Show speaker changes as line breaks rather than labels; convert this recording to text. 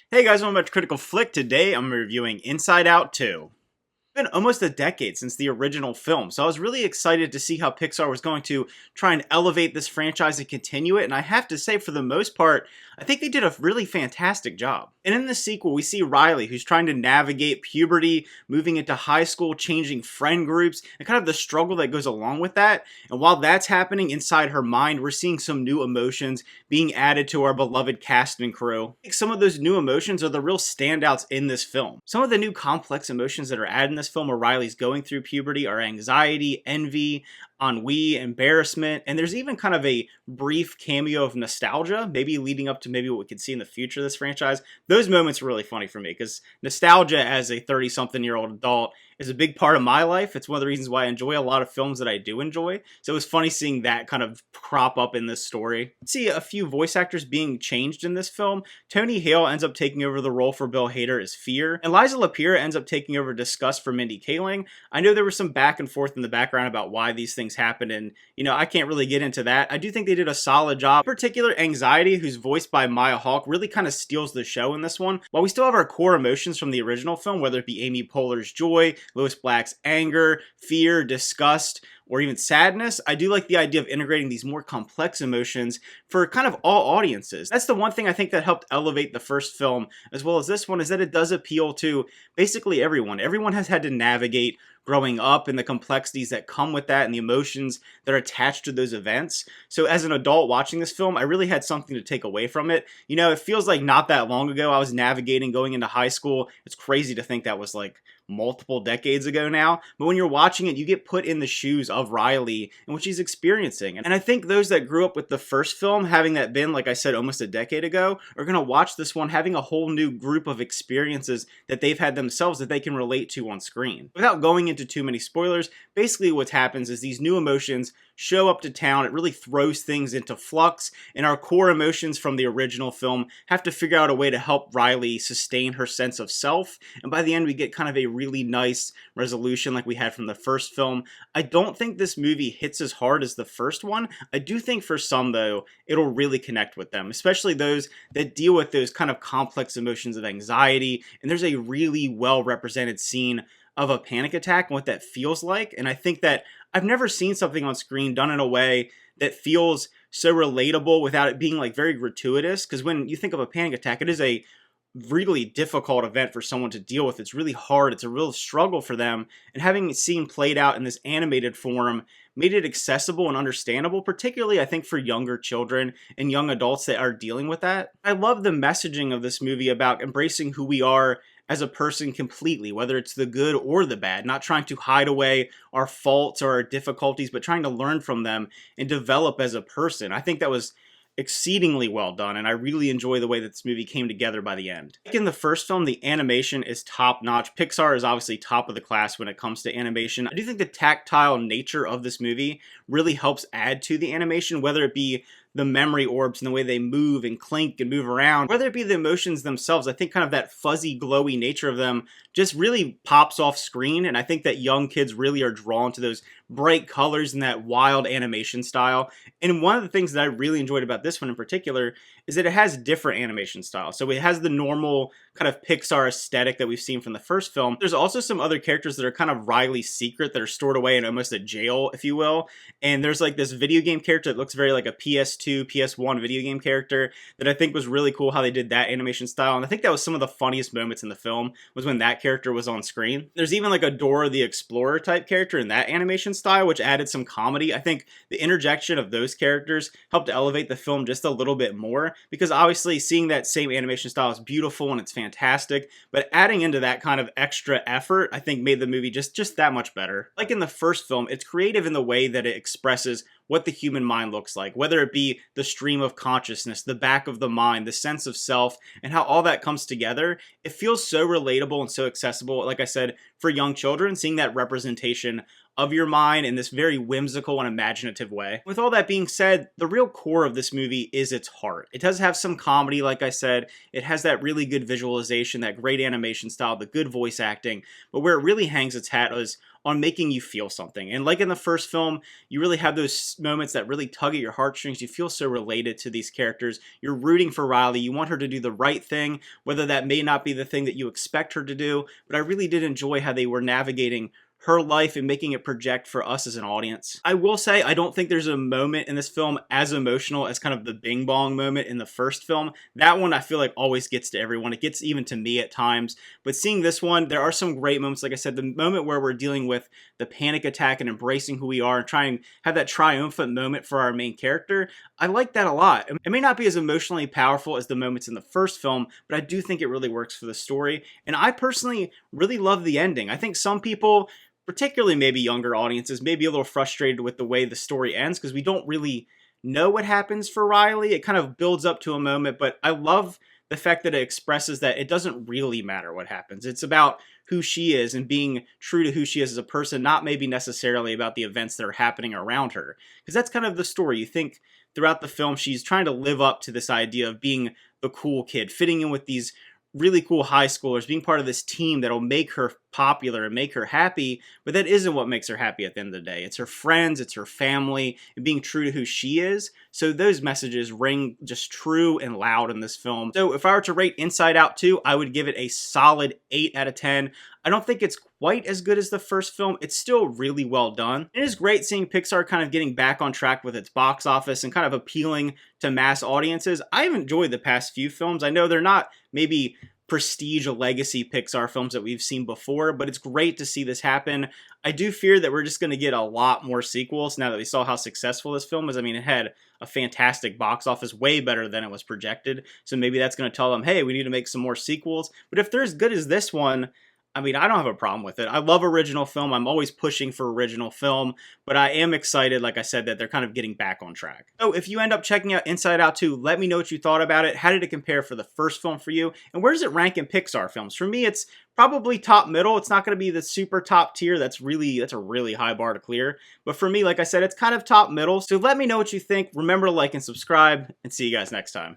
Hey guys, welcome back to Critical Flick. Today I'm reviewing Inside Out 2. It's been almost a decade since the original film, so I was really excited to see how Pixar was going to try and elevate this franchise and continue it, and I have to say, for the most part, I think they did a really fantastic job. And in the sequel, we see Riley, who's trying to navigate puberty, moving into high school, changing friend groups, and kind of the struggle that goes along with that. And while that's happening inside her mind, we're seeing some new emotions being added to our beloved cast and crew. I think some of those new emotions are the real standouts in this film. Some of the new complex emotions that are added in this film where Riley's going through puberty are anxiety, envy, ennui, embarrassment, and there's even kind of a brief cameo of nostalgia, maybe leading up to maybe what we could see in the future of this franchise. Those moments were really funny for me because nostalgia as a 30-something-year-old adult is a big part of my life. It's one of the reasons why I enjoy a lot of films that I do enjoy. So it was funny seeing that kind of crop up in this story. See a few voice actors being changed in this film. Tony Hale ends up taking over the role for Bill Hader as Fear, and Liza Lapira ends up taking over Disgust for Mindy Kaling. I know there was some back and forth in the background about why these things happened, and I can't really get into that. I do think they did a solid job. In particular, Anxiety, who's voiced by Maya Hawke, really kind of steals the show in this one. While we still have our core emotions from the original film, whether it be Amy Poehler's joy, Lois Black's anger, fear, disgust, or even sadness, I do like the idea of integrating these more complex emotions for kind of all audiences. That's the one thing I think that helped elevate the first film as well as this one, is that it does appeal to basically everyone. Everyone has had to navigate growing up and the complexities that come with that and the emotions that are attached to those events. So as an adult watching this film, I really had something to take away from it. It feels like not that long ago I was navigating going into high school. It's crazy to think that was like multiple decades ago now, but when you're watching it, you get put in the shoes of Riley and what she's experiencing. And I think those that grew up with the first film, having that been, like I said, almost a decade ago, are going to watch this one having a whole new group of experiences that they've had themselves that they can relate to on screen. Without going into too many spoilers, basically what happens is these new emotions show up to town. It really throws things into flux, and our core emotions from the original film have to figure out a way to help Riley sustain her sense of self, and by the end we get kind of a really nice resolution like we had from the first film. I don't think this movie hits as hard as the first one. I do think for some, though, it'll really connect with them, especially those that deal with those kind of complex emotions of anxiety, and there's a really well represented scene of a panic attack and what that feels like. And I think that I've never seen something on screen done in a way that feels so relatable without it being like very gratuitous. Because when you think of a panic attack, it is a really difficult event for someone to deal with. It's really hard. It's a real struggle for them. And having it seen played out in this animated form made it accessible and understandable, particularly I think for younger children and young adults that are dealing with that. I love the messaging of this movie about embracing who we are as a person completely, whether it's the good or the bad, not trying to hide away our faults or our difficulties, but trying to learn from them and develop as a person. I think that was exceedingly well done, and I really enjoy the way that this movie came together by the end. Like in the first film, the animation is top-notch. Pixar is obviously top of the class when it comes to animation. I do think the tactile nature of this movie really helps add to the animation, whether it be the memory orbs and the way they move and clink and move around, whether it be the emotions themselves. I think kind of that fuzzy, glowy nature of them just really pops off screen, and I think that young kids really are drawn to those bright colors and that wild animation style. And one of the things that I really enjoyed about this one in particular is that it has different animation styles. So it has the normal kind of Pixar aesthetic that we've seen from the first film. There's also some other characters that are kind of Riley's secret that are stored away in almost a jail, if you will. And there's like this video game character that looks very like a PS2, PS1 video game character that I think was really cool how they did that animation style. And I think that was some of the funniest moments in the film was when that character was on screen. There's even like a Dora the Explorer type character in that animation style, which added some comedy. I think the interjection of those characters helped elevate the film just a little bit more, because obviously seeing that same animation style is beautiful and it's fantastic, but adding into that kind of extra effort, I think made the movie just that much better. Like in the first film, it's creative in the way that it expresses what the human mind looks like, whether it be the stream of consciousness, the back of the mind, the sense of self, and how all that comes together. It feels so relatable and so accessible, like I said, for young children. Seeing that representation of your mind in this very whimsical and imaginative way. With all that being said, the real core of this movie is its heart. It does have some comedy, like I said. It has that really good visualization, that great animation style, the good voice acting, but where it really hangs its hat is on making you feel something. And like in the first film, you really have those moments that really tug at your heartstrings. You feel so related to these characters. You're rooting for Riley. You want her to do the right thing, whether that may not be the thing that you expect her to do. But I really did enjoy how they were navigating her life and making it project for us as an audience. I will say, I don't think there's a moment in this film as emotional as kind of the Bing Bong moment in the first film. That one I feel like always gets to everyone. It gets even to me at times. But seeing this one, there are some great moments. Like I said, the moment where we're dealing with the panic attack and embracing who we are and trying to have that triumphant moment for our main character, I like that a lot. It may not be as emotionally powerful as the moments in the first film, but I do think it really works for the story. And I personally really love the ending. I think some people, particularly maybe younger audiences, may be a little frustrated with the way the story ends because we don't really know what happens for Riley. It kind of builds up to a moment, but I love the fact that it expresses that it doesn't really matter what happens. It's about who she is and being true to who she is as a person, not maybe necessarily about the events that are happening around her. Because that's kind of the story. You think throughout the film she's trying to live up to this idea of being the cool kid, fitting in with these really cool high schoolers, being part of this team that'll make her popular and make her happy, but that isn't what makes her happy at the end of the day. It's her friends, it's her family, and being true to who she is. So those messages ring just true and loud in this film. So if I were to rate Inside Out 2, I would give it a solid 8 out of 10. I don't think it's quite as good as the first film. It's still really well done. It is great seeing Pixar kind of getting back on track with its box office and kind of appealing to mass audiences. I've enjoyed the past few films. I know they're not maybe prestige or legacy Pixar films that we've seen before, but it's great to see this happen. I do fear that we're just going to get a lot more sequels now that we saw how successful this film is. I mean, it had a fantastic box office, way better than it was projected, so maybe that's going to tell them, hey, we need to make some more sequels. But if they're as good as this one, I mean, I don't have a problem with it. I love original film. I'm always pushing for original film, but I am excited, like I said, that they're kind of getting back on track. So if you end up checking out Inside Out 2, let me know what you thought about it. How did it compare for the first film for you? And where does it rank in Pixar films? For me, it's probably top middle. It's not going to be the super top tier. That's a really high bar to clear. But for me, like I said, it's kind of top middle. So let me know what you think. Remember to like and subscribe, and see you guys next time.